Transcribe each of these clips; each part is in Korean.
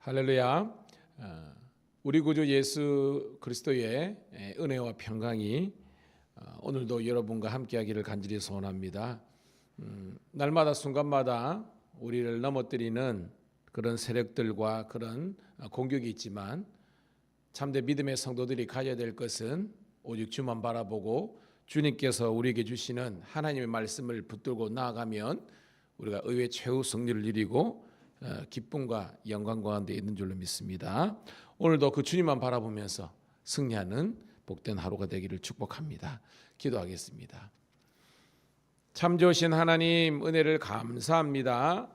할렐루야. 우리 구주 예수 그리스도의 은혜와 평강이 오늘도 여러분과 함께하기를 간절히 소원합니다. 날마다 순간마다 우리를 넘어뜨리는 그런 세력들과 그런 공격이 있지만 참된 믿음의 성도들이 가져야 될 것은 오직 주만 바라보고 주님께서 우리에게 주시는 하나님의 말씀을 붙들고 나아가면 우리가 의외 최후 승리를 이루고 기쁨과 영광 가운데 있는 줄로 믿습니다. 오늘도 그 주님만 바라보면서 승리하는 복된 하루가 되기를 축복합니다. 기도하겠습니다. 참 좋으신 하나님 은혜를 감사합니다.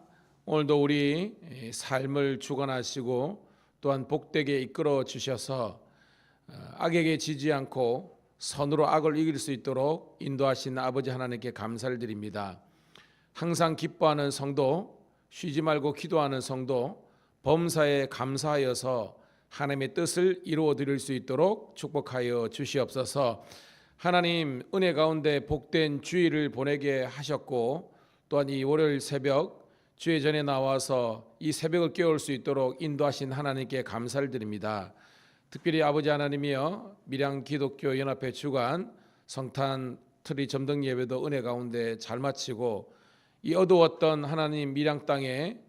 오늘도 우리 삶을 주관하시고 또한 복되게 이끌어 주셔서 악에게 지지 않고 선으로 악을 이길 수 있도록 인도하신 아버지 하나님께 감사를 드립니다. 항상 기뻐하는 성도, 쉬지 말고 기도하는 성도, 범사에 감사하여서 하나님의 뜻을 이루어 드릴 수 있도록 축복하여 주시옵소서. 하나님 은혜 가운데 복된 주일을 보내게 하셨고 또한 이 월요일 새벽 주의 전에 나와서 이 새벽을 깨울 수 있도록 인도하신 하나님께 감사를 드립니다. 특별히 아버지 하나님이여 밀양 기독교 연합회 주관 성탄 트리 점등 예배도 은혜 가운데 잘 마치고 이 어두웠던 하나님 밀양 땅에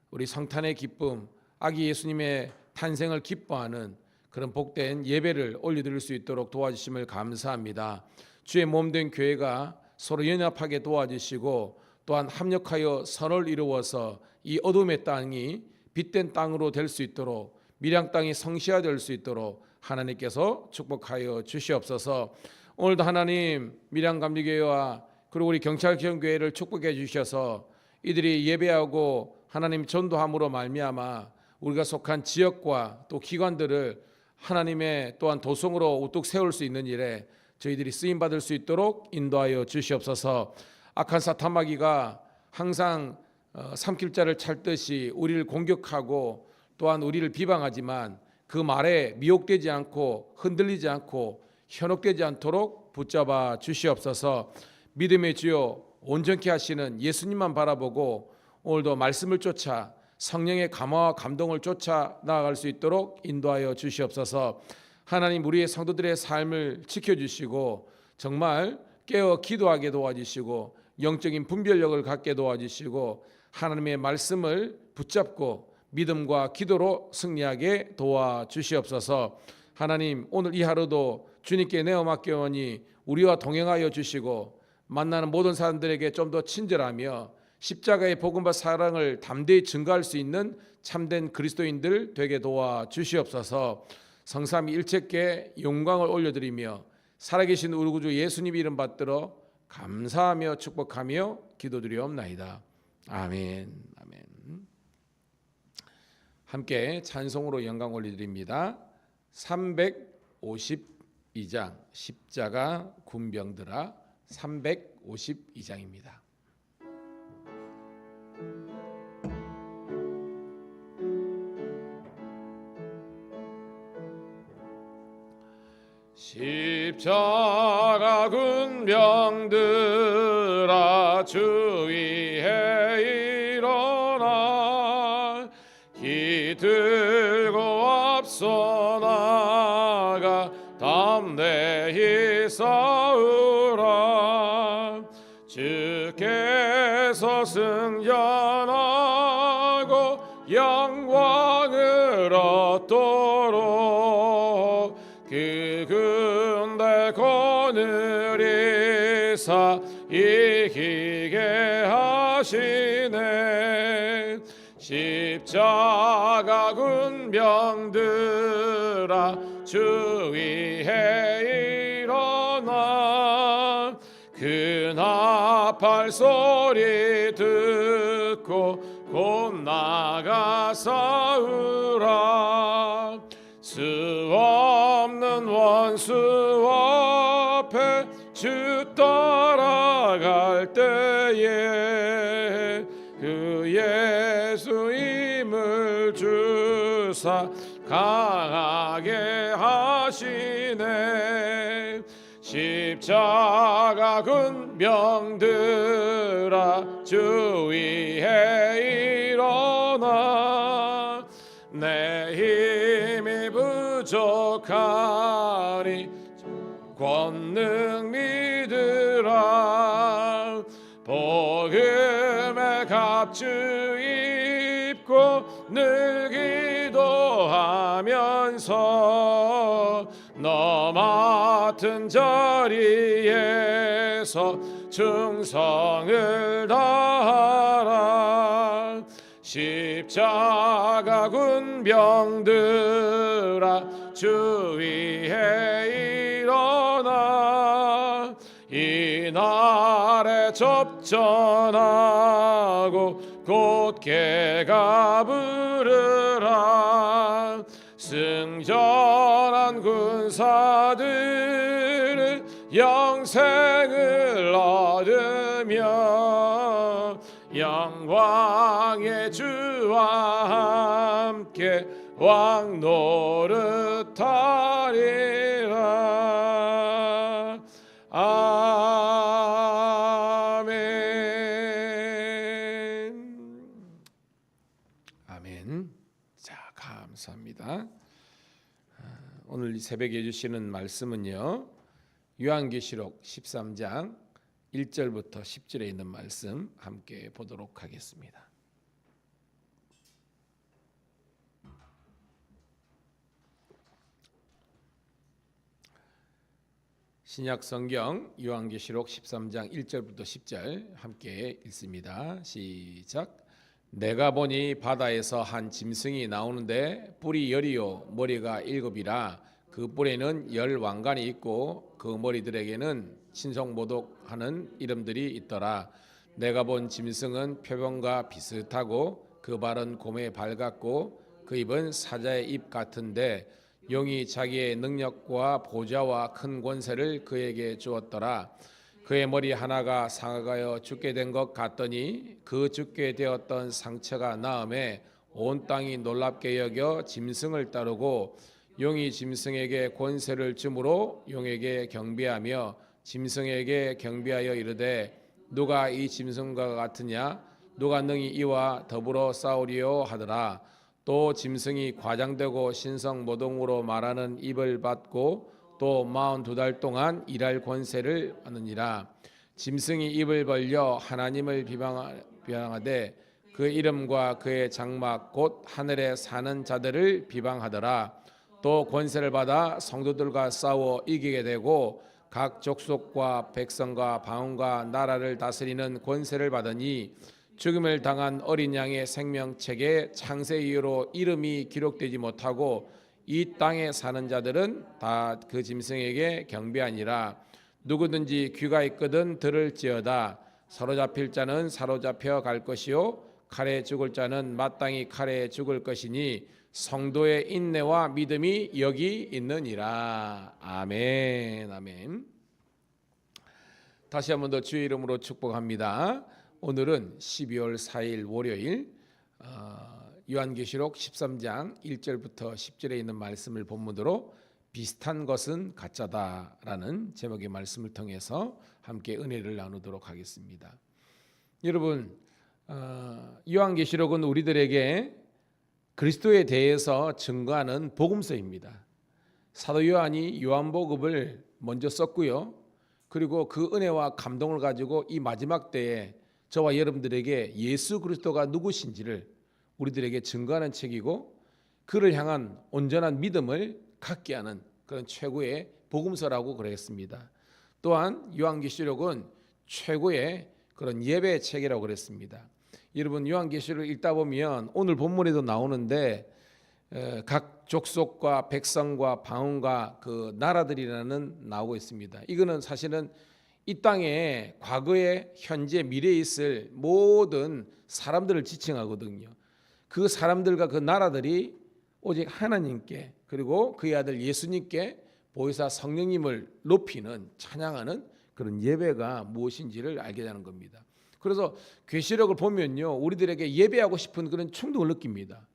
우리 성탄의 기쁨, 아기 예수님의 탄생을 기뻐하는 그런 복된 예배를 올려드릴 수 있도록 도와주심을 감사합니다. 주의 몸된 교회가 서로 연합하게 도와주시고 또한 합력하여 선을 이루어서 이 어둠의 땅이 빛된 땅으로 될 수 있도록 밀양 땅이 성시화될 수 있도록 하나님께서 축복하여 주시옵소서. 오늘도 하나님 밀양 감리교회와 그리고 우리 경찰지원교회를 축복해 주셔서 이들이 예배하고 하나님 전도함으로 말미암아 우리가 속한 지역과 또 기관들을 하나님의 또한 도성으로 우뚝 세울 수 있는 일에 저희들이 쓰임받을 수 있도록 인도하여 주시옵소서. 악한 사탄마귀가 항상 삼킬자를 찰듯이 우리를 공격하고 또한 우리를 비방하지만 그 말에 미혹되지 않고 흔들리지 않고 현혹되지 않도록 붙잡아 주시옵소서. 믿음의 주요 온전케 하시는 예수님만 바라보고 오늘도 말씀을 쫓아 성령의 감화와 감동을 쫓아 나아갈 수 있도록 인도하여 주시옵소서. 하나님 우리의 성도들의 삶을 지켜주시고 정말 깨어 기도하게 도와주시고 영적인 분별력을 갖게 도와주시고 하나님의 말씀을 붙잡고 믿음과 기도로 승리하게 도와주시옵소서. 하나님 오늘 이 하루도 주님께 내어 맡겨오니 우리와 동행하여 주시고 만나는 모든 사람들에게 좀 더 친절하며 십자가의 복음과 사랑을 담대히 증거할 수 있는 참된 그리스도인들 되게 도와주시옵소서. 성삼위 일체께 영광을 올려드리며 살아계신 우리 구주 예수님 이름 받들어 감사하며 축복하며 기도드리옵나이다. 아멘. 아멘. 함께 찬송으로 영광 올려드립니다. 352장 십자가 군병들아 352장입니다. 십자가 군병들아 주위에 일어나 기들고 앞서 나가 담대히 싸우라. 주께서 승전하고 영광을 얻도록 그 군대 거느리사 이기게 하시네. 십자가 군병들아 주위에 일어나 그 나팔 소리 듣고 곧 나가 싸우라. 수 없는 원수 앞에 주 따라갈 때에 그 예수임을 주사 강하게 하시네. 십자가 군병들아 주위에 일어나 내 하니 권능 믿으라. 복음의 갑주 입고 늘 기도하면서 너 맡은 자리에서 충성을 다하라. 십자가 군병들아 주 위에 일어나 이날에 접전하고 곧게가 부르라. 승전한 군사들은 영생을 얻으며 영광의 주와 함께 왕 노릇하리라. 아멘. 아멘. 자, 감사합니다. 오늘 이 새벽에 주시는 말씀은요, 요한계시록 13장 1절부터 10절에 있는 말씀 함께 보도록 하겠습니다. 신약 성경 요한계시록 13장 1절부터 10절 함께 읽습니다. 시작. 내가 보니 바다에서 한 짐승이 나오는데 뿔이 10이요 머리가 7이라. 그 뿔에는 10 왕관이 있고 그 머리들에게는 신성모독하는 이름들이 있더라. 내가 본 짐승은 표범과 비슷하고 그 발은 곰의 발 같고 그 입은 사자의 입 같은데 용이 자기의 능력과 보좌와 큰 권세를 그에게 주었더라. 그의 머리 하나가 상하여 죽게 된 것 같더니 그 죽게 되었던 상처가 나음에 온 땅이 놀랍게 여겨 짐승을 따르고 용이 짐승에게 권세를 주므로 용에게 경배하며 짐승에게 경배하여 이르되 누가 이 짐승과 같으냐 누가 능히 이와 더불어 싸우리요 하더라. 또 짐승이 과장되고 신성모독으로 말하는 입을 받고 또 42달 동안 일할 권세를 받느니라. 짐승이 입을 벌려 하나님을 비방하되 그 이름과 그의 장막 곧 하늘에 사는 자들을 비방하더라. 또 권세를 받아 성도들과 싸워 이기게 되고 각 족속과 백성과 방언과 나라를 다스리는 권세를 받으니 죽음을 당한 어린 양의 생명책에 창세 이후로 이름이 기록되지 못하고 이 땅에 사는 자들은 다 그 짐승에게 경배하니라. 누구든지 귀가 있거든 들을지어다. 사로잡힐 자는 사로잡혀 갈 것이요 칼에 죽을 자는 마땅히 칼에 죽을 것이니 성도의 인내와 믿음이 여기 있느니라. 아멘. 아멘. 다시 한 번 더 주의 이름으로 축복합니다. 오늘은 12월 4일 월요일 요한계시록 13장 1절부터 10절에 있는 말씀을 본문으로 비슷한 것은 가짜다라는 제목의 말씀을 통해서 함께 은혜를 나누도록 하겠습니다. 여러분, 요한계시록은 우리들에게 그리스도에 대해서 증거하는 복음서입니다. 사도 요한이 요한복음을 먼저 썼고요. 그리고 그 은혜와 감동을 가지고 이 마지막 때에 저와 여러분들에게 예수 그리스도가 누구신지를 우리들에게 증거하는 책이고 그를 향한 온전한 믿음을 갖게 하는 그런 최고의 복음서라고 그랬습니다. 또한 요한계시록은 최고의 그런 예배 책이라고 그랬습니다. 여러분, 요한계시록을 읽다 보면 오늘 본문에도 나오는데 각 족속과 백성과 방언과 그 나라들이라는 나오고 있습니다. 이거는 사실은 이 땅에 과거에 현재 미래에 있을 모든 사람들을 지칭하거든요. 그 사람들과 그 나라들이 오직 하나님께 그리고 그의 아들 예수님께 보혜사 성령님을 높이는 찬양하는 그런 예배가 무엇인지를 알게 되는 겁니다. 그래서 계시록을 보면요, 우리들에게 예배하고 싶은 그런 충동을 느낍니다.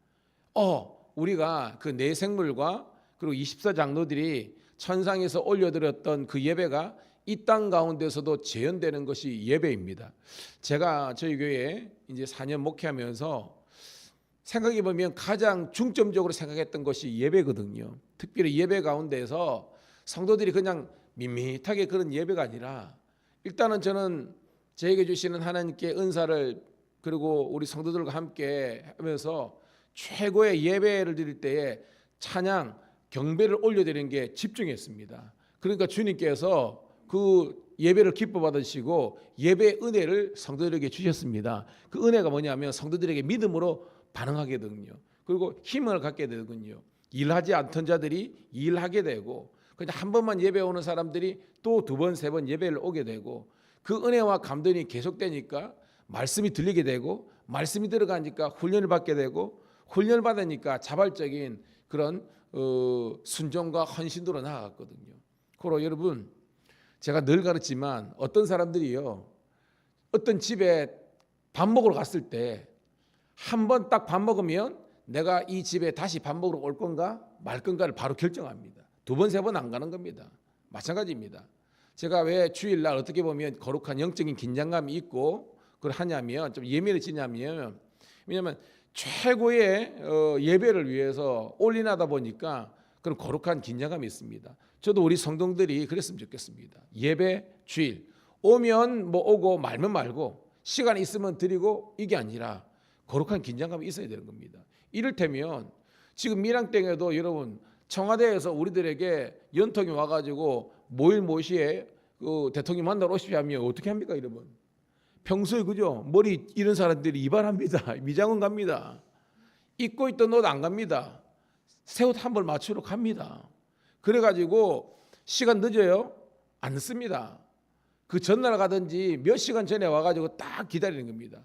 우리가 그 네 생물과 그리고 24장로들이 천상에서 올려드렸던 그 예배가 이 땅 가운데서도 재현되는 것이 예배입니다. 제가 저희 교회에 이제 4년 목회하면서 생각해 보면 가장 중점적으로 생각했던 것이 예배거든요. 특별히 예배 가운데서 성도들이 그냥 밋밋하게 그런 예배가 아니라 일단은 저는 저에게 주시는 하나님께 은사를 그리고 우리 성도들과 함께 하면서 최고의 예배를 드릴 때에 찬양, 경배를 올려드리는 게 집중했습니다. 그러니까 주님께서 그 예배를 기뻐 받으시고 예배의 은혜를 성도들에게 주셨습니다. 그 은혜가 뭐냐면 성도들에게 믿음으로 반응하게 되거든요. 그리고 힘을 갖게 되거든요. 일하지 않던 자들이 일하게 되고 그냥 한 번만 예배 오는 사람들이 또 두 번, 세 번 예배를 오게 되고 그 은혜와 감동이 계속되니까 말씀이 들리게 되고 말씀이 들어가니까 훈련을 받게 되고 훈련을 받으니까 자발적인 그런 순종과 헌신도로 나아갔거든요. 그러므로 여러분 제가 늘 가르치지만 어떤 사람들이요 어떤 집에 밥 먹으러 갔을 때 한 번 딱 밥 먹으면 내가 이 집에 다시 밥 먹으러 올 건가 말 건가를 바로 결정합니다. 두 번, 세 번 안 가는 겁니다. 마찬가지입니다. 제가 왜 주일날 어떻게 보면 거룩한 영적인 긴장감이 있고 그걸 하냐면 좀 예민해지냐면 왜냐하면 최고의 예배를 위해서 올인하다 보니까 그런 거룩한 긴장감이 있습니다. 저도 우리 성도들이 그랬으면 좋겠습니다. 예배 주일 오면 뭐 오고 말면 말고 시간 있으면 드리고 이게 아니라 거룩한 긴장감이 있어야 되는 겁니다. 이를테면 지금 밀양땡에도 여러분 청와대에서 우리들에게 연통이 와가지고 모일 모시에 그 대통령 만나러 오십시오 하면 어떻게 합니까 여러분? 평소에 그죠? 머리 이런 사람들이 이발합니다. 미장원 갑니다. 입고 있던 옷 안 갑니다. 새 옷 한 벌 맞추러 갑니다. 그래가지고 시간 늦어요? 안 늦습니다. 그 전날 가든지 몇 시간 전에 와가지고 딱 기다리는 겁니다.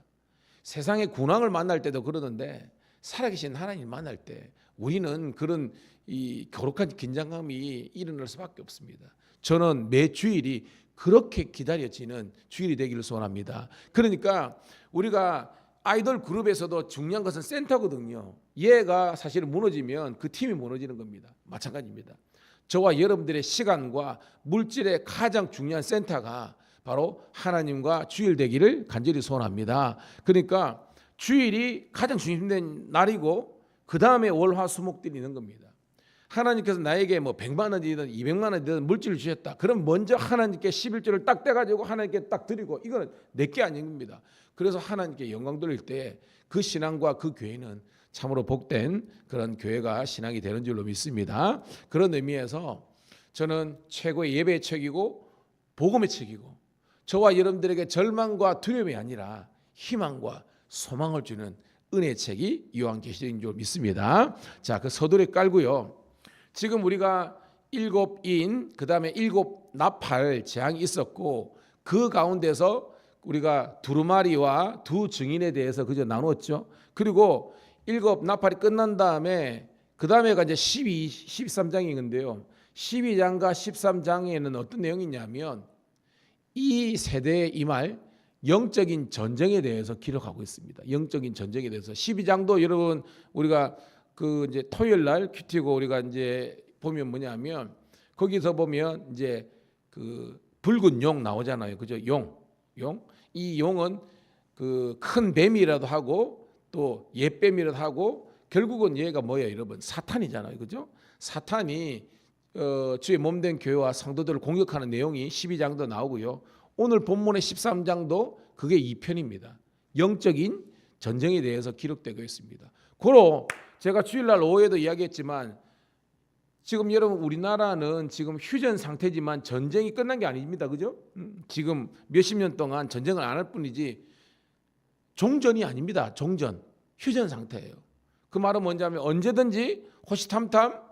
세상의 군왕을 만날 때도 그러는데 살아계신 하나님 만날 때 우리는 그런 이 거룩한 긴장감이 일어날 수밖에 없습니다. 저는 매 주일이 그렇게 기다려지는 주일이 되기를 소원합니다. 그러니까 우리가 아이돌 그룹에서도 중요한 것은 센터거든요. 얘가 사실은 무너지면 그 팀이 무너지는 겁니다. 마찬가지입니다. 저와 여러분들의 시간과 물질의 가장 중요한 센터가 바로 하나님과 주일 되기를 간절히 소원합니다. 그러니까 주일이 가장 중심된 날이고 그 다음에 월화수목들이 있는 겁니다. 하나님께서 나에게 뭐 100만 원이든 200만 원이든 물질을 주셨다. 그럼 먼저 하나님께 11조를 딱 떼가지고 하나님께 딱 드리고 이거는 내게 아닌 겁니다. 그래서 하나님께 영광 돌릴 때 그 신앙과 그 교회는 참으로 복된 그런 교회가 신앙이 되는 줄로 믿습니다. 그런 의미에서 저는 최고의 예배의 책이고 복음의 책이고 저와 여러분들에게 절망과 두려움이 아니라 희망과 소망을 주는 은혜의 책이 요한계시록인 줄 믿습니다. 자, 그 서두에 깔고요. 지금 우리가 7인 그다음에 7 나팔 재앙이 있었고 그 가운데서 우리가 두루마리와 두 증인에 대해서 그저 나눴죠. 그리고 7 나팔이 끝난 다음에 그다음에가 이제 13장인데요. 12장과 13장에는 어떤 내용이 있냐면 이 세대에 임할 영적인 전쟁에 대해서 기록하고 있습니다. 영적인 전쟁에 대해서 12장도 여러분 우리가 그 이제 토요일 날 큐티고 우리가 이제 보면 뭐냐면 거기서 보면 이제 그 붉은 용 나오잖아요. 그죠? 용. 이 용은 그 큰 뱀이라도 하고 또 옛뱀이라도 하고 결국은 얘가 뭐예요, 여러분? 사탄이잖아요. 그죠? 사탄이 주의 몸된 교회와 성도들을 공격하는 내용이 12장도 나오고요. 오늘 본문의 13장도 그게 2편입니다. 영적인 전쟁에 대해서 기록되고 있습니다. 고로 제가 주일날 오후에도 이야기했지만 지금 여러분 우리나라는 지금 휴전 상태지만 전쟁이 끝난 게 아닙니다. 그죠? 지금 몇십 년 동안 전쟁을 안 할 뿐이지 종전이 아닙니다. 종전, 휴전 상태예요. 그 말은 뭔지 하면 언제든지 호시탐탐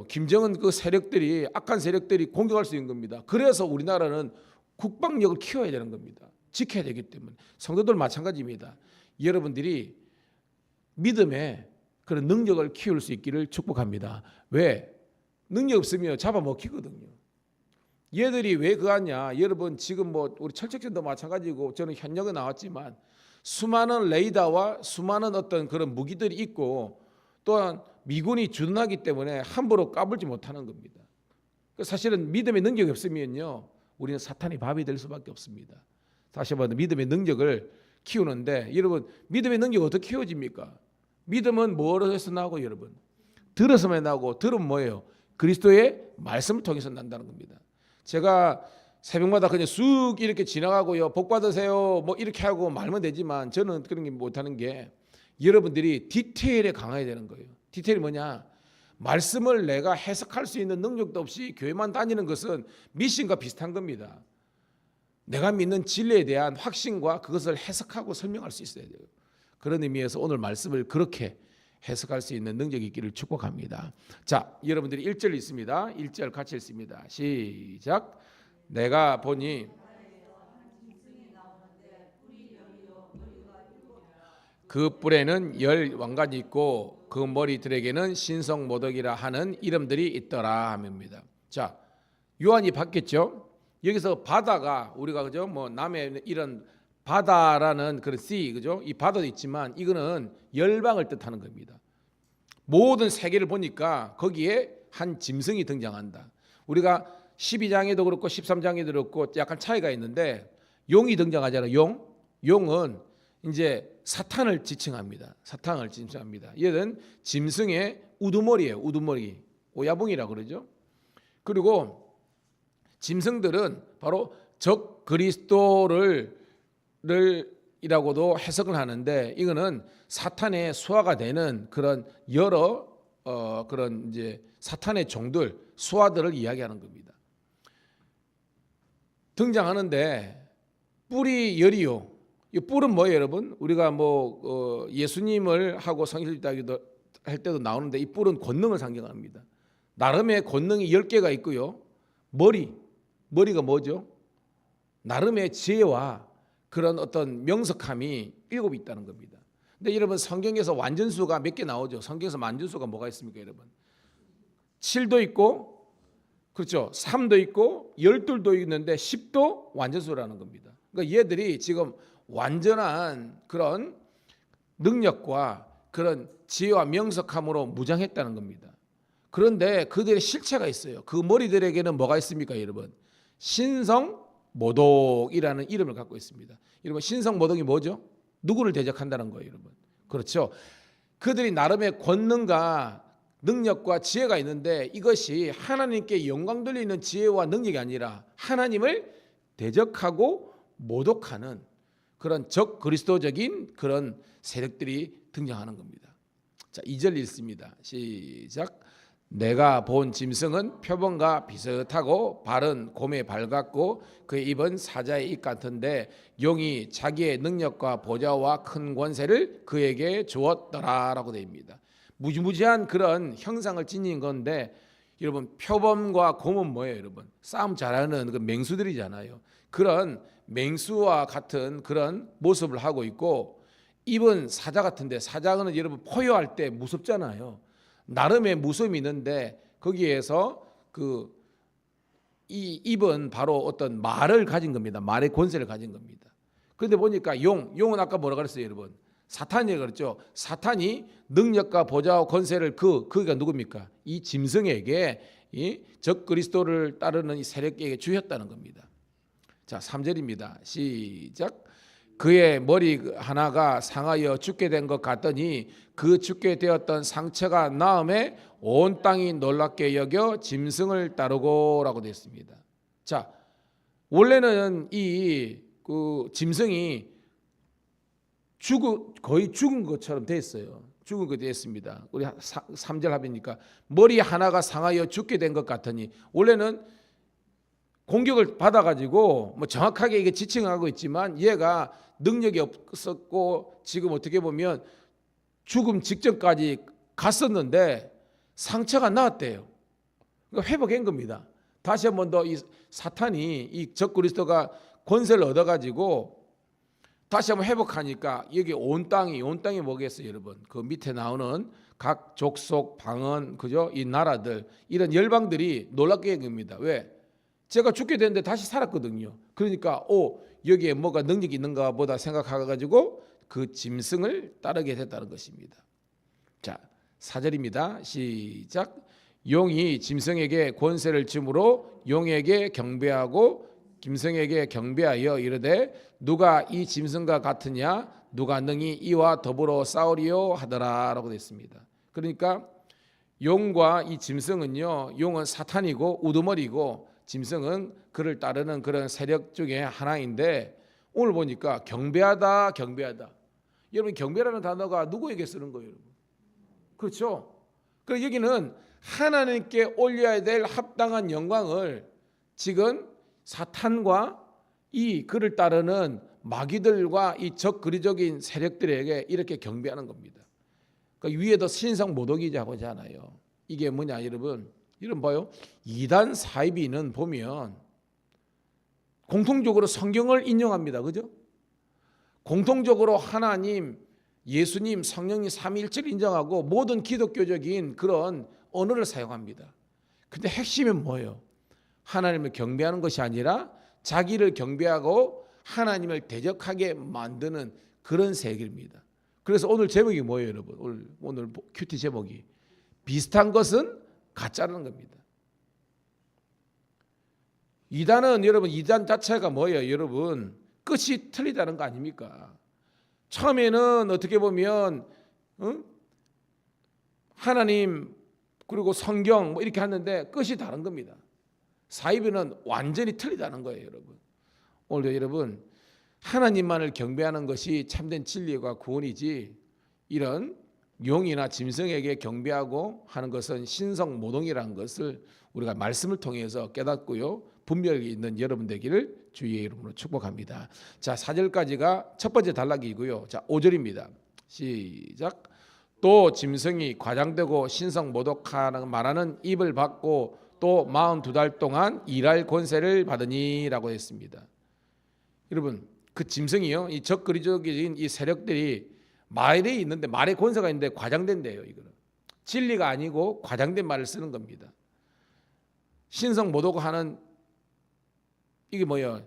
김정은 그 세력들이 악한 세력들이 공격할 수 있는 겁니다. 그래서 우리나라는 국방력을 키워야 되는 겁니다. 지켜야 되기 때문에 성도들 마찬가지입니다. 여러분들이 믿음의 그런 능력을 키울 수 있기를 축복합니다. 왜? 능력 없으면 잡아먹히거든요. 얘들이 왜 그하냐? 여러분 지금 뭐 우리 철책전도 마찬가지고 저는 현역에 나왔지만 수많은 레이더와 수많은 어떤 그런 무기들이 있고 또한 미군이 주둔하기 때문에 함부로 까불지 못하는 겁니다. 사실은 믿음의 능력이 없으면요 우리는 사탄의 밥이 될 수밖에 없습니다. 다시 한번 믿음의 능력을 키우는데 여러분 믿음의 능력이 어떻게 키워집니까? 믿음은 뭐로해서 나고 여러분? 들어서만 나고, 들으면 뭐예요? 그리스도의 말씀을 통해서 난다는 겁니다. 제가 새벽마다 그냥 쑥 이렇게 지나가고요, 복 받으세요 뭐 이렇게 하고 말면 되지만, 저는 그런 게 못하는 게, 여러분들이 디테일에 강해야 되는 거예요. 디테일이 뭐냐? 말씀을 내가 해석할 수 있는 능력도 없이 교회만 다니는 것은 미신과 비슷한 겁니다. 내가 믿는 진리에 대한 확신과 그것을 해석하고 설명할 수 있어야 돼요. 그런 의미에서 오늘 말씀을 그렇게 해석할 수 있는 능력이 있기를 축복합니다. 자, 여러분들이 1절 있습니다. 1절 같이 읽습니다. 시작. 내가 보니 그 뿔에는 10왕관이 있고 그 머리들에게는 신성모독이라 하는 이름들이 있더라 함입니다. 자, 요한이 봤겠죠? 여기서 바다가 우리가 그죠? 뭐 남해 이런 바다라는 그런 sea, 그죠? 이 바다도 있지만 이거는 열방을 뜻하는 겁니다. 모든 세계를 보니까 거기에 한 짐승이 등장한다. 우리가 12장에도 그렇고 13장에도 그렇고 약간 차이가 있는데, 용이 등장하잖아요. 용은 이제 사탄을 지칭합니다. 사탄을 지칭합니다. 얘는 짐승의 우두머리예요. 우두머리. 오야붕이라고 그러죠. 그리고 짐승들은 바로 적 그리스도를 이라고도 해석을 하는데, 이거는 사탄의 수하가 되는 그런 여러 그런 이제 사탄의 종들, 수하들을 이야기하는 겁니다. 등장하는데 뿔이 열이요. 이 뿔은 뭐예요, 여러분? 우리가 뭐 예수님을 하고 성실하기도 할 때도 나오는데, 이 뿔은 권능을 상징합니다. 나름의 권능이 10개가 있고요. 머리가 뭐죠? 나름의 지혜와 그런 어떤 명석함이 7이 있다는 겁니다. 근데 여러분, 성경에서 완전수가 몇 개 나오죠? 성경에서 완전수가 뭐가 있습니까, 여러분? 7도 있고, 그렇죠, 3도 있고 12도 있는데 10도 완전수라는 겁니다. 그러니까 얘들이 지금 완전한 그런 능력과 그런 지혜와 명석함으로 무장했다는 겁니다. 그런데 그들의 실체가 있어요. 그 머리들에게는 뭐가 있습니까, 여러분? 신성모독이라는 이름을 갖고 있습니다. 여러분, 신성모독이 뭐죠? 누구를 대적한다는 거예요, 여러분. 그렇죠. 그들이 나름의 권능과 능력과 지혜가 있는데, 이것이 하나님께 영광 돌리는 지혜와 능력이 아니라 하나님을 대적하고 모독하는 그런 적 그리스도적인 그런 세력들이 등장하는 겁니다. 자, 2절 읽습니다. 시작. 내가 본 짐승은 표범과 비슷하고 발은 곰의 발 같고 그의 입은 사자의 입 같은데, 용이 자기의 능력과 보좌와 큰 권세를 그에게 주었더라라고 됩니다. 무지무지한 그런 형상을 지닌 건데, 여러분, 표범과 곰은 뭐예요, 여러분? 싸움 잘하는 그 맹수들이잖아요. 그런 맹수와 같은 그런 모습을 하고 있고, 입은 사자 같은데, 사자는 여러분 포효할 때 무섭잖아요. 나름의 무서움이 있는데, 거기에서 이 입은 바로 어떤 말을 가진 겁니다. 말의 권세를 가진 겁니다. 그런데 보니까 용은 아까 뭐라고 그랬어요, 여러분? 사탄이라고 그랬죠. 사탄이 능력과 보좌와 권세를 그가 누굽니까? 이 짐승에게, 이 적 그리스도를 따르는 이 세력에게 주셨다는 겁니다. 자, 3절입니다. 시작. 그의 머리 하나가 상하여 죽게 된 것 같더니 그 죽게 되었던 상처가 나음에 온 땅이 놀랍게 여겨 짐승을 따르고라고 되어 있습니다. 자, 원래는 이 짐승이 거의 죽은 것처럼 됐어요. 죽은 것 됐습니다. 우리 3절 하니까 머리 하나가 상하여 죽게 된 것 같더니, 원래는 공격을 받아가지고 뭐 정확하게 이게 지칭하고 있지만, 얘가 능력이 없었고 지금 어떻게 보면 죽음 직전까지 갔었는데 상처가 나았대요. 그러니까 회복한 겁니다. 다시 한 번 더 이 사탄이, 이 적 그리스도가 권세를 얻어가지고 다시 한번 회복하니까, 여기 온 땅이 뭐겠어요, 여러분? 그 밑에 나오는 각 족속, 방언, 그죠? 이 나라들, 이런 열방들이 놀랍게 한 겁니다. 왜? 제가 죽게 됐는데 다시 살았거든요. 그러니까 여기에 뭐가 능력이 있는가 보다 생각해가지고 그 짐승을 따르게 됐다는 것입니다. 자, 4절입니다. 시작. 용이 짐승에게 권세를 주므로 용에게 경배하고 짐승에게 경배하여 이르되 누가 이 짐승과 같으냐 누가 능히 이와 더불어 싸우리요 하더라라고 됐습니다. 그러니까 용과 이 짐승은요, 용은 사탄이고 우두머리고 짐승은 그를 따르는 그런 세력 중에 하나인데, 오늘 보니까 경배하다. 여러분, 경배라는 단어가 누구에게 쓰는 거예요, 여러분? 그렇죠? 그래서 여기는 하나님께 올려야 될 합당한 영광을 지금 사탄과 이 그를 따르는 마귀들과 이 적그리적인 세력들에게 이렇게 경배하는 겁니다. 그러니까 위에도 신성 모독이라고 하잖아요. 이게 뭐냐, 여러분? 여러분 봐요. 이단 사이비는 보면 공통적으로 성경을 인용합니다. 그죠? 공통적으로 하나님, 예수님, 성령님 삼위일체를 인정하고 모든 기독교적인 그런 언어를 사용합니다. 근데 핵심은 뭐예요? 하나님을 경배하는 것이 아니라 자기를 경배하고 하나님을 대적하게 만드는 그런 세계입니다. 그래서 오늘 제목이 뭐예요, 여러분? 오늘 큐티 제목이 비슷한 것은 가짜라는 겁니다. 이단은 여러분, 이단 자체가 뭐예요, 여러분? 끝이 틀리다는 거 아닙니까? 처음에는 어떻게 보면 하나님 그리고 성경 뭐 이렇게 하는데 끝이 다른 겁니다. 사이비는 완전히 틀리다는 거예요, 여러분. 오늘도 여러분, 하나님만을 경배하는 것이 참된 진리와 구원이지, 이런 용이나 짐승에게 경배하고 하는 것은 신성 모독이라는 것을 우리가 말씀을 통해서 깨닫고요, 분별이 있는 여러분 되기를 주의 이름으로 축복합니다. 자, 4절까지가 첫 번째 단락이고요. 자, 5절입니다. 시작. 또 짐승이 과장되고 신성 모독하는 말하는 입을 받고 또 42달 동안 일할 권세를 받으니라고 했습니다. 여러분, 그 짐승이요, 이 적그리적인 이 세력들이 말에 있는데, 말의 권세가 있는데 과장된대요. 이거는 진리가 아니고 과장된 말을 쓰는 겁니다. 신성 모독하는, 이게 뭐예요?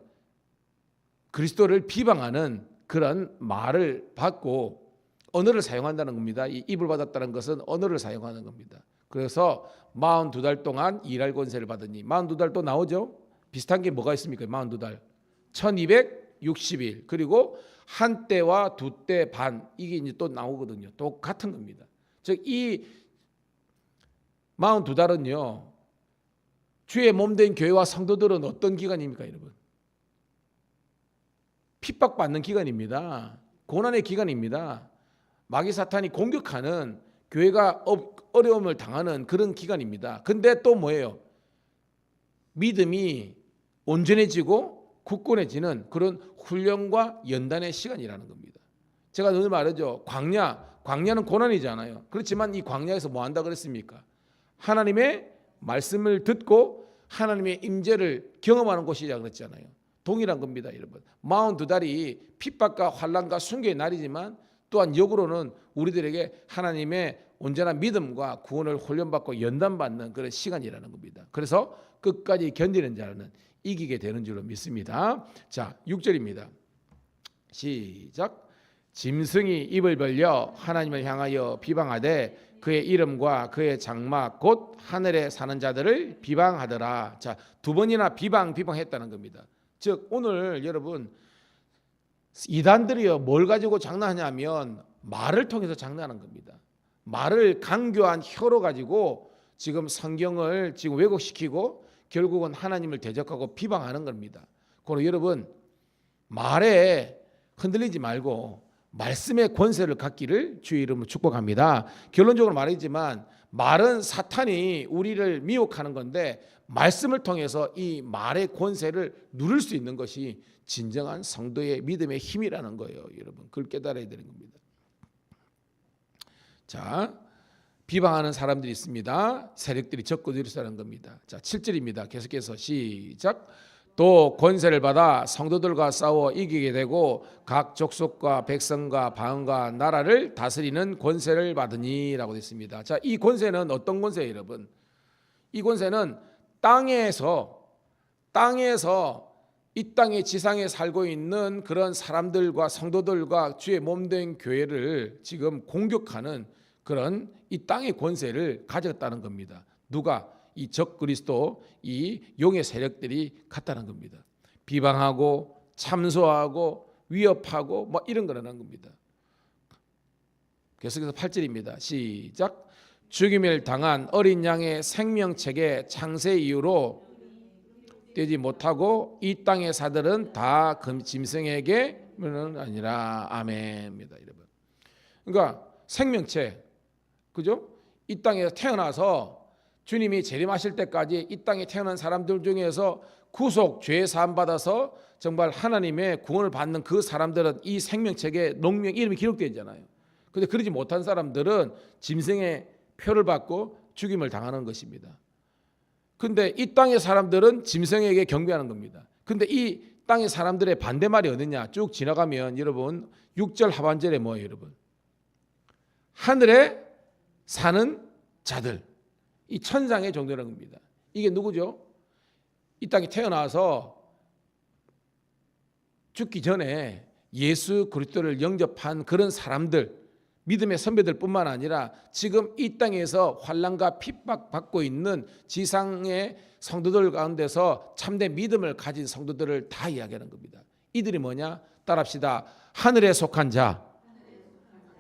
그리스도를 비방하는 그런 말을 받고 언어를 사용한다는 겁니다. 이 입을 받았다는 것은 언어를 사용하는 겁니다. 그래서 42달 동안 일할 권세를 받으니, 42달 또 나오죠? 비슷한 게 뭐가 있습니까? 42달 1260일, 그리고 한 때와 두 때 반, 이게 이제 또 나오거든요. 똑같은 겁니다. 즉 이 42달은요, 주의 몸된 교회와 성도들은 어떤 기간입니까, 여러분? 핍박받는 기간입니다. 고난의 기간입니다. 마귀 사탄이 공격하는, 교회가 어려움을 당하는 그런 기간입니다. 근데 또 뭐예요? 믿음이 온전해지고 굳건해지는 그런 훈련과 연단의 시간이라는 겁니다. 제가 늘 말하죠. 광야는 고난이잖아요. 그렇지만 이 광야에서 뭐 한다 그랬습니까? 하나님의 말씀을 듣고 하나님의 임재를 경험하는 곳이라 그랬잖아요. 동일한 겁니다, 여러분. 42달이 핍박과 환난과 순교의 날이지만 또한 역으로는 우리들에게 하나님의 온전한 믿음과 구원을 훈련받고 연단받는 그런 시간이라는 겁니다. 그래서 끝까지 견디는 자는 이기게 되는 줄로 믿습니다. 자, 6절입니다. 시작. 짐승이 입을 벌려 하나님을 향하여 비방하되 그의 이름과 그의 장막 곧 하늘에 사는 자들을 비방하더라. 자, 두 번이나 비방했다는 겁니다. 즉 오늘 여러분, 이단들이요, 뭘 가지고 장난하냐면 말을 통해서 장난하는 겁니다. 말을 강교한 혀로 가지고 지금 성경을 지금 왜곡시키고 결국은 하나님을 대적하고 비방하는 겁니다. 그러나 여러분, 말에 흔들리지 말고 말씀의 권세를 갖기를 주의 이름으로 축복합니다. 결론적으로 말이지만 말은 사탄이 우리를 미혹하는 건데, 말씀을 통해서 이 말의 권세를 누릴 수 있는 것이 진정한 성도의 믿음의 힘이라는 거예요. 여러분, 그걸 깨달아야 되는 겁니다. 자, 비방하는 사람들이 있습니다. 세력들이 적그리스도라는 겁니다. 자, 7절입니다. 계속해서 시작. 또 권세를 받아 성도들과 싸워 이기게 되고 각 족속과 백성과 방언과 나라를 다스리는 권세를 받으니라고 됐습니다. 자, 이 권세는 어떤 권세예요, 여러분? 이 권세는 땅에서 이 땅의 지상에 살고 있는 그런 사람들과 성도들과 주의 몸된 교회를 지금 공격하는 그런 이 땅의 권세를 가졌다는 겁니다. 누가? 이 적그리스도, 이 용의 세력들이 갔다는 겁니다. 비방하고 참소하고 위협하고 뭐 이런 거라는 겁니다. 계속해서 8절입니다. 시작. 죽임을 당한 어린 양의 생명책에 창세 이후로 떼지 못하고 이 땅의 사들은 다 짐승에게는 아니라. 아멘입니다. 여러분. 그러니까 생명책, 그죠? 이 땅에서 태어나서 주님이 재림하실 때까지 이 땅에 태어난 사람들 중에서 구속 죄 사함 받아서 정말 하나님의 구원을 받는 그 사람들은 이 생명책에 농명 이름이 기록되어 있잖아요. 그런데 그러지 못한 사람들은 짐승의 표를 받고 죽임을 당하는 것입니다. 근데 이 땅의 사람들은 짐승에게 경배하는 겁니다. 근데 이 땅의 사람들의 반대말이 어디냐? 쭉 지나가면 여러분 6절 하반절에 뭐예요, 여러분? 하늘에 사는 자들, 이 천상의 종들이라는 겁니다. 이게 누구죠? 이 땅에 태어나서 죽기 전에 예수 그리스도를 영접한 그런 사람들, 믿음의 선배들뿐만 아니라 지금 이 땅에서 환난과 핍박받고 있는 지상의 성도들 가운데서 참된 믿음을 가진 성도들을 다 이야기하는 겁니다. 이들이 뭐냐? 따라합시다. 하늘에 속한 자.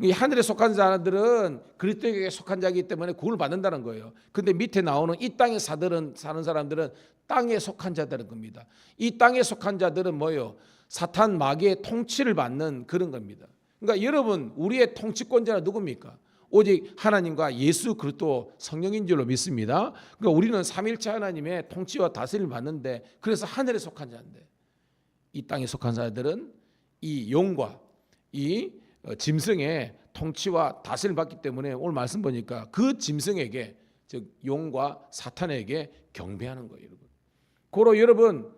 이 하늘에 속한 자들은 그리스도에게 속한 자이기 때문에 구원을 받는다는 거예요. 근데 밑에 나오는 이 땅에 사는 사람들은 땅에 속한 자들인 겁니다. 이 땅에 속한 자들은 뭐예요? 사탄 마귀의 통치를 받는 그런 겁니다. 그러니까 여러분, 우리의 통치권자는 누굽니까? 오직 하나님과 예수 그리스도 성령인 줄로 믿습니다. 그러니까 우리는 삼일체 하나님의 통치와 다스림을 받는데, 그래서 하늘에 속한 자인데, 이 땅에 속한 자들은 이 용과 이 짐승의 통치와 다스림을 받기 때문에 오늘 말씀 보니까 그 짐승에게, 즉 용과 사탄에게 경배하는 거예요, 여러분. 고로 여러분,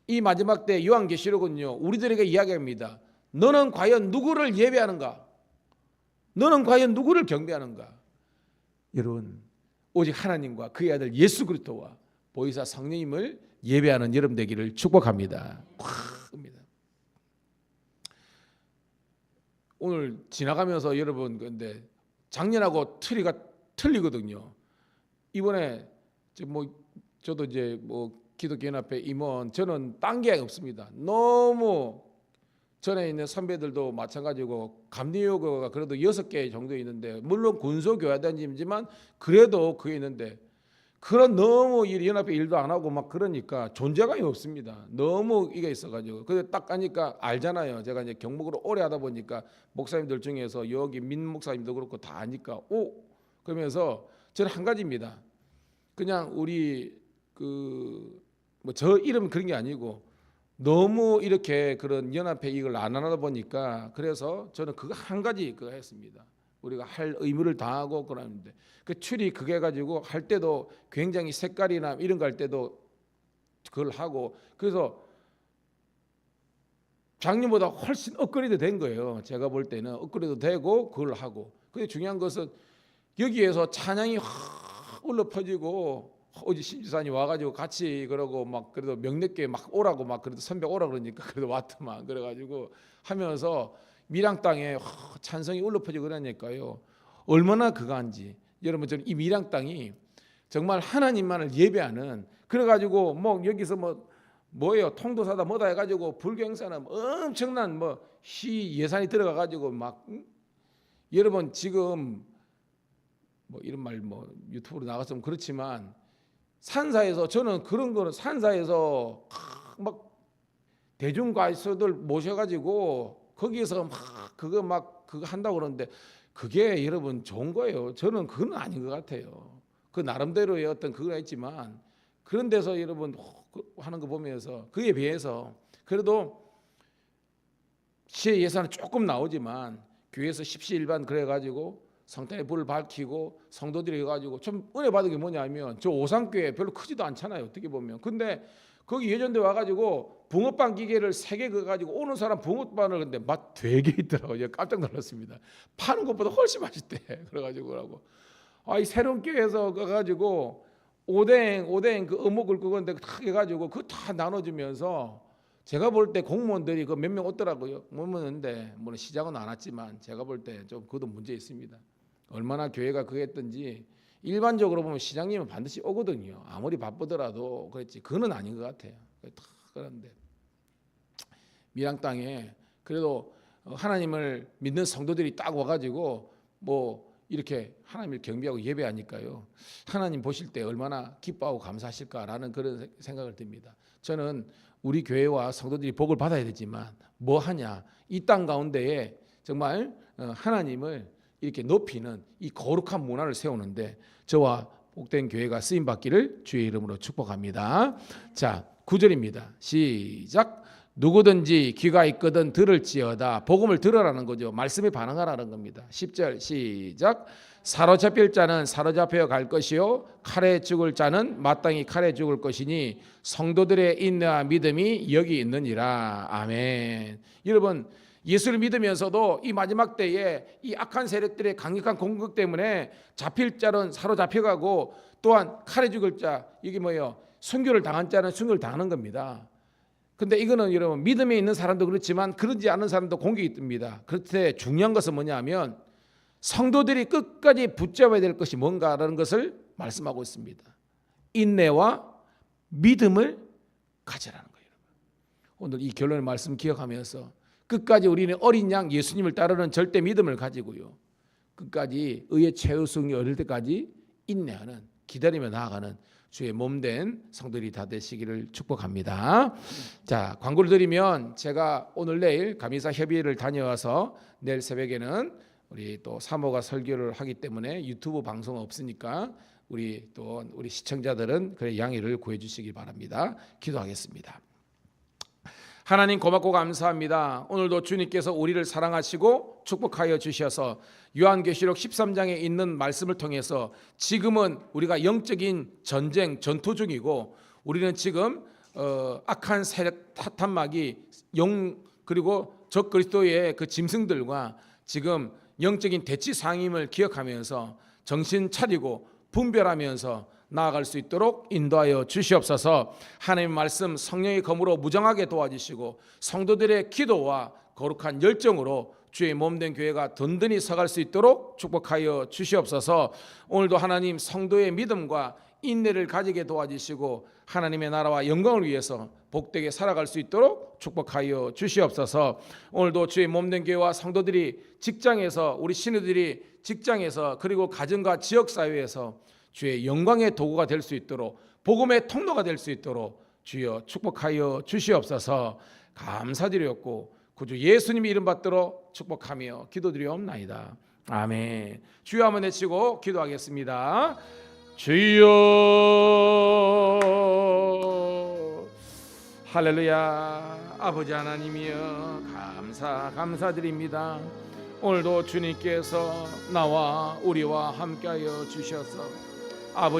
이 마지막 때 요한계시록은요, 우리들에게 이야기합니다. 너는 과연 누구를 예배하는가? 너는 과연 누구를 경배하는가? 여러분, 오직 하나님과 그의 아들 예수 그리스도와 보혜사 성령님을 예배하는 여러분 되기를 축복합니다. 오늘 지나가면서 여러분, 근데 작년하고 틀이가 틀리거든요. 이번에 저도 이제 기독교연합회 임원, 저는 딴 게 없습니다. 너무 전에 있는 선배들도 마찬가지고 감리교가 그래도 6개 정도 있는데, 물론 군소교회단이지만 그래도 그게 있는데, 그런 너무 연합회 일도 안 하고 막 그러니까 존재감이 없습니다. 너무 이게 있어가지고. 근데 딱 가니까 알잖아요. 제가 이제 경목으로 오래 하다 보니까 목사님들 중에서 여기 민 목사님도 그렇고 다 아니까 그러면서 저는 한 가지입니다. 그냥 우리 저 이름 그런 게 아니고, 너무 이렇게 그런 연합회 이걸 안 하다 보니까, 그래서 저는 그거 한 가지 그거 했습니다. 우리가 할 의무를 다하고 그러는데, 그 추리 그게 가지고 할 때도 굉장히 색깔이나 이런 거 할 때도 그걸 하고, 그래서 작년보다 훨씬 업그레이드 된 거예요. 제가 볼 때는 업그레이드 되고 그걸 하고. 근데 중요한 것은 여기에서 찬양이 확 올라 퍼지고, 어제 신지사님 와가지고 같이 그러고 막 그래도 명례교회 막 오라고 막 그래도 선배 오라 그러니까 그래도 왔더만, 그래가지고 하면서 밀양 땅에 찬성이 올라 퍼지고 그러니까요. 얼마나 그거한지. 여러분, 저는 이 밀양 땅이 정말 하나님만을 예배하는, 그래가지고 여기서 뭐예요, 통도사다 뭐다 해가지고 불교 행사는 엄청난 시 예산이 들어가가지고 막 여러분 지금 이런 말 유튜브로 나갔으면 그렇지만, 산사에서 저는 그런 거는 산사에서 막 대중 가수들 모셔가지고 거기에서 그거 한다고 그러는데, 그게 여러분 좋은 거예요. 저는 그건 아닌 것 같아요. 그 나름대로의 어떤 그거 있지만, 그런 데서 여러분 하는 거 보면서 그에 비해서 그래도 시의 예산은 조금 나오지만 교회에서 십시일반 그래가지고 성탄의 불을 밝히고 성도들이 해가지고 좀 은혜 받은 게 뭐냐면, 저 오산교회 별로 크지도 않잖아요, 어떻게 보면. 근데 거기 예전대 와가지고 붕어빵 기계를 3개 그어가지고 오는 사람 붕어빵을 근데 맛 되게 있더라고요. 깜짝 놀랐습니다. 파는 것보다 훨씬 맛있대. 그래가지고 이 새로운 교회에서 가가지고 오뎅 그 어묵을 그건데 다 해가지고 그거 다 나눠주면서, 제가 볼 때 공무원들이 그 몇 명 오더라고요. 모르는데 물론 시작은 안 왔지만 제가 볼 때 좀 그것도 문제 있습니다. 얼마나 교회가 그거 했던지. 일반적으로 보면 시장님은 반드시 오거든요. 아무리 바쁘더라도. 그렇지, 그건 아닌 것 같아요. 그런데 밀양 땅에 그래도 하나님을 믿는 성도들이 딱 와가지고 뭐 이렇게 하나님을 경배하고 예배하니까요, 하나님 보실 때 얼마나 기뻐하고 감사하실까라는 그런 생각을 듭니다. 저는 우리 교회와 성도들이 복을 받아야 되지만 뭐 하냐, 이 땅 가운데에 정말 하나님을 이렇게 높이는 이 거룩한 문화를 세우는데 저와 복된 교회가 쓰임 받기를 주의 이름으로 축복합니다. 자, 9절입니다. 시작. 누구든지 귀가 있거든 들을지어다. 복음을 들으라는 거죠. 말씀에 반응하라는 겁니다. 10절 시작. 사로잡힐 자는 사로잡혀 갈 것이요 칼에 죽을 자는 마땅히 칼에 죽을 것이니 성도들의 인내와 믿음이 여기 있느니라. 아멘. 여러분, 예수를 믿으면서도 이 마지막 때에 이 악한 세력들의 강력한 공격 때문에 잡힐 자는 사로잡혀가고 또한 칼에 죽을 자, 이게 뭐예요? 순교를 당한 자는 순교를 당하는 겁니다. 근데 이거는 여러분, 믿음에 있는 사람도 그렇지만 그러지 않은 사람도 공격이 뜹니다. 그런데 중요한 것은 뭐냐면 성도들이 끝까지 붙잡아야 될 것이 뭔가라는 것을 말씀하고 있습니다. 인내와 믿음을 가져라는 거예요. 오늘 이 결론의 말씀 기억하면서 끝까지 우리는 어린 양 예수님을 따르는 절대 믿음을 가지고요, 끝까지 의의 최우승이 얻을 때까지 인내하는, 기다리며 나아가는 주의 몸된 성도들이 다 되시기를 축복합니다. 자, 광고를 드리면 제가 오늘 내일 감리사 협의회를 다녀와서 내일 새벽에는 우리 또 사모가 설교를 하기 때문에 유튜브 방송은 없으니까 우리 시청자들은 그래 양해를 구해 주시기 바랍니다. 기도하겠습니다. 하나님 고맙고 감사합니다. 오늘도 주님께서 우리를 사랑하시고 축복하여 주셔서 요한계시록 13장에 있는 말씀을 통해서 지금은 우리가 영적인 전쟁, 전투 중이고 우리는 지금 악한 세력 탄막이 그리고 적 그리스도의 그 짐승들과 지금 영적인 대치 상임을 기억하면서 정신 차리고 분별하면서 나아갈 수 있도록 인도하여 주시옵소서. 하나님의 말씀 성령의 검으로 무장하게 도와주시고 성도들의 기도와 거룩한 열정으로 주의 몸된 교회가 든든히 서갈 수 있도록 축복하여 주시옵소서. 오늘도 하나님 성도의 믿음과 인내를 가지게 도와주시고 하나님의 나라와 영광을 위해서 복되게 살아갈 수 있도록 축복하여 주시옵소서. 오늘도 주의 몸된 교회와 성도들이 직장에서, 우리 신우들이 직장에서, 그리고 가정과 지역사회에서 주의 영광의 도구가 될 수 있도록, 복음의 통로가 될 수 있도록 주여 축복하여 주시옵소서. 감사드렸고 구주 예수님의 이름 받들어 축복하며 기도드리옵나이다. 아멘. 주여 한번 외치고 기도하겠습니다. 주여. 할렐루야. 아버지 하나님이여, 감사드립니다. 오늘도 주님께서 나와 우리와 함께하여 주셔서 아버지